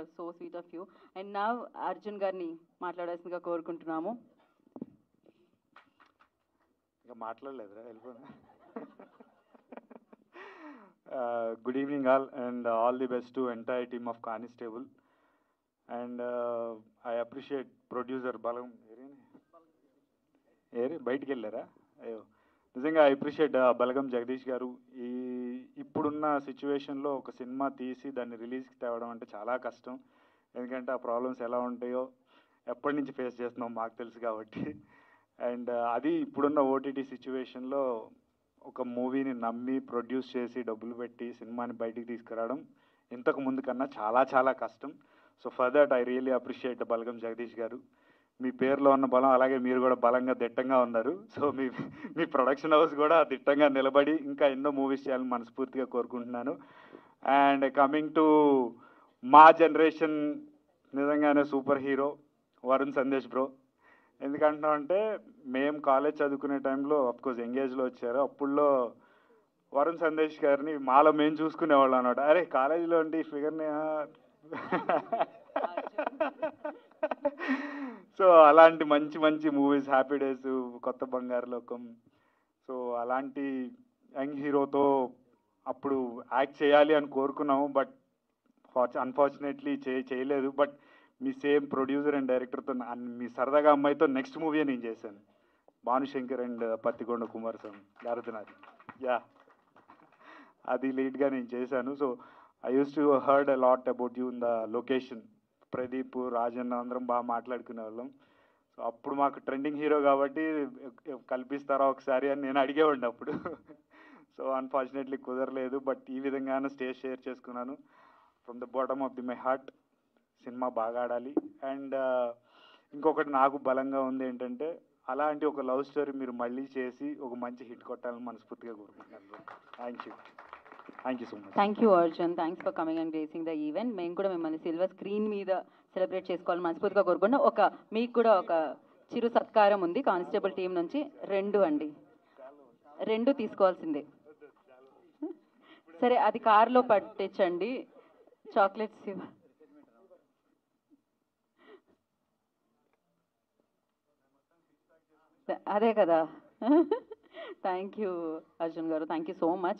was so sweet of you. And now Arjun గారిని మాట్లాడాల్సిందిగా కోరుకుంటున్నాము. ఇంకా మాట్లాడలేదురా, వెళ్ళిపోయినా. Good evening all, and all the best to entire team of Constable. And I appreciate producer Balam. బయటికి వెళ్ళారా? అయ్యో, నిజంగా ఐ అప్రిషియేట్ బలగం జగదీష్ గారు. ఇప్పుడున్న సిచ్యువేషన్లో ఒక సినిమా తీసి దాన్ని రిలీజ్కి తేవడం అంటే చాలా కష్టం. ఎందుకంటే ఆ ప్రాబ్లమ్స్ ఎలా ఉంటాయో ఎప్పటి నుంచి ఫేస్ చేస్తున్నాం మాకు తెలుసు కాబట్టి. అండ్ అది ఇప్పుడున్న ఓటీటీ సిచ్యువేషన్లో ఒక మూవీని నమ్మి ప్రొడ్యూస్ చేసి డబ్బులు పెట్టి సినిమాని బయటికి తీసుకురావడం ఇంతకు ముందు కన్నా చాలా చాలా కష్టం. So for that I really appreciate Balagam Jagadish garu. మీ పేరులో ఉన్న బలం అలాగే మీరు కూడా బలంగా దిట్టంగా ఉన్నారు. సో మీ ప్రొడక్షన్ హౌస్ కూడా దిట్టంగా నిలబడి ఇంకా ఎన్నో మూవీస్ చేయాలని మనస్ఫూర్తిగా కోరుకుంటున్నాను. అండ్ కమింగ్ టు మా జనరేషన్, నిజంగానే super hero Varun Sandesh bro. ఎందుకంటున్నామంటే మేము కాలేజ్ చదువుకునే టైంలో అఫ్కోర్స్ ఎంగేజ్లో వచ్చారు. అప్పుడులో వరుణ్ సందేశ్ గారిని మాలో మేము చూసుకునేవాళ్ళం అన్నమాట. అరే కాలేజీలో ఉండి ఈ ఫిగర్ని సో అలాంటి మంచి మంచి మూవీస్, హ్యాపీ డేస్, కొత్త బంగారు లోకం, సో అలాంటి యంగ్ హీరోతో అప్పుడు యాక్ట్ చేయాలి అని కోరుకున్నాము. బట్ అన్ఫార్చునేట్లీ చేయలేదు. బట్ మీ సేమ్ ప్రొడ్యూసర్ అండ్ డైరెక్టర్తో మీ సరదాగా అమ్మాయితో నెక్స్ట్ మూవీ నేను చేశాను, భానుశంకర్ అండ్ పత్తికొండ కుమారస్వామి గారుతున్నారు. యా, అది లీడ్గా నేను చేశాను. So I use to heard a lot about you in the location. Pradeep, Rajan అందరం బాగా మాట్లాడుకునే వాళ్ళం. సో అప్పుడు మాకు ట్రెండింగ్ హీరో కాబట్టి కల్పిస్తారా ఒకసారి అని నేను అడిగేవాడిని అప్పుడు. సో అన్ఫార్చునేట్లీ కుదరలేదు. బట్ ఈ విధంగానే స్టేజ్ షేర్ చేసుకున్నాను. From the bottom of my heart cinema బాగా ఆడాలి. అండ్ ఇంకొకటి నాకు బలంగా ఉంది ఏంటంటే, అలాంటి ఒక లవ్ స్టోరీ మీరు మళ్ళీ చేసి ఒక మంచి హిట్ కొట్టాలని మనస్ఫూర్తిగా కోరుకుంటున్నాను. Thank you so much. Thank you Arjun, thanks for coming and gracing the event. మేము కూడా మిమ్మల్ని సిల్వర్ స్క్రీన్ మీద సెలబ్రేట్ చేసుకోవాలని మనస్ఫూర్తిగా కోరుకుంటున్నాం. మీకు కూడా ఒక చిరు సత్కారం ఉంది కానిస్టేబుల్ టీం నుంచి. 2 అండి, 2 తీసుకోవాల్సిందే. సరే, అది కార్లో పట్టించండి. చాక్లెట్స్ అదే కదా. థ్యాంక్ యూ అర్జున్ గారు, థ్యాంక్ యూ సో మచ్.